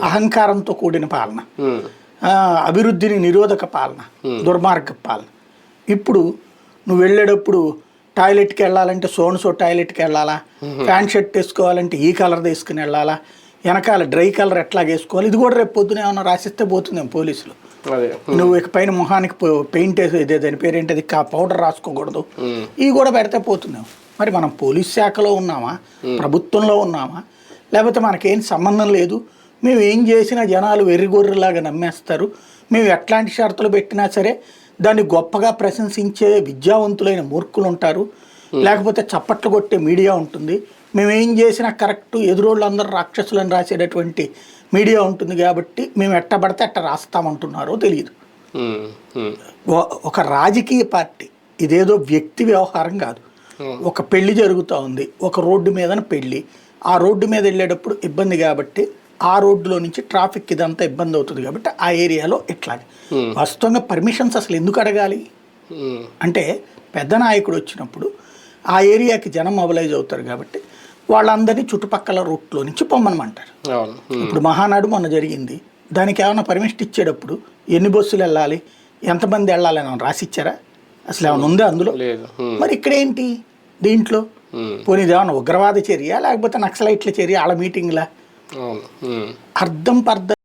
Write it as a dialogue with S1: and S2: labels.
S1: అహంకారంతో కూడిన పాలన, అభివృద్ధిని నిరోధక పాలన, దుర్మార్గ పాలన. ఇప్పుడు నువ్వు వెళ్ళేటప్పుడు టాయిలెట్కి వెళ్ళాలంటే సోన్సో టాయిలెట్కి వెళ్ళాలా, ప్యాంట్ షర్ట్ వేసుకోవాలంటే ఈ కలర్ తీసుకుని వెళ్ళాలా, వెనకాల డ్రై కలర్ ఎట్లా వేసుకోవాలి, ఇది కూడా రేపు పొద్దున ఏమన్నా రాసిస్తే పోతుందేమో పోలీసులు. నువ్వు ఇక పైన మొహానికి పెయింట్ వేసి దాని పేరేంటది పౌడర్ రాసుకోకూడదు, ఇవి కూడా పెడితే పోతుందేమో. మరి మనం పోలీస్ శాఖలో ఉన్నామా, ప్రభుత్వంలో ఉన్నామా, లేకపోతే మనకేం సంబంధం లేదు, మేము ఏం చేసినా జనాలు వెర్రిగొర్రెలాగా నమ్మేస్తారు, మేము ఎట్లాంటి షరతులు పెట్టినా సరే దాన్ని గొప్పగా ప్రశంసించే విద్యావంతులైన మూర్ఖులు ఉంటారు, లేకపోతే చప్పట్లు కొట్టే మీడియా ఉంటుంది, మేము ఏం చేసినా కరెక్ట్ ఎదురోళ్ళు అందరూ రాక్షసులను రాసేటటువంటి మీడియా ఉంటుంది, కాబట్టి మేము ఎట్టబడితే అట్ట రాస్తామంటున్నారో తెలియదు. ఒక రాజకీయ పార్టీ ఇదేదో వ్యక్తి వ్యవహారం కాదు. ఒక పెళ్లి జరుగుతూ ఉంది, ఒక రోడ్డు మీదన పెళ్లి, ఆ రోడ్డు మీద వెళ్ళేటప్పుడు ఇబ్బంది కాబట్టి ఆ రోడ్డులో నుంచి ట్రాఫిక్ ఇదంతా ఇబ్బంది అవుతుంది కాబట్టి ఆ ఏరియాలో ఇట్లాగే వాస్తవంగా పర్మిషన్స్ అసలు ఎందుకు అడగాలి అంటే, పెద్ద నాయకుడు వచ్చినప్పుడు ఆ ఏరియాకి జనం మొబిలైజ్ అవుతారు కాబట్టి వాళ్ళందరినీ చుట్టుపక్కల రూట్లో నుంచి పొమ్మనమంటారు. ఇప్పుడు మహానాడు మొన్న జరిగింది, దానికి ఏమైనా పర్మిషన్ ఇచ్చేటప్పుడు ఎన్ని బస్సులు వెళ్ళాలి, ఎంతమంది వెళ్ళాలి అని రాసిచ్చారా? అసలు ఏమైనా ఉందా అందులో? మరి ఇక్కడేంటి దీంట్లో? పోనీ ఏమన్నా ఉగ్రవాద చర్య లేకపోతే నక్సలైట్ల చర్య, వాళ్ళ మీటింగ్లా? అర్థం పర్థం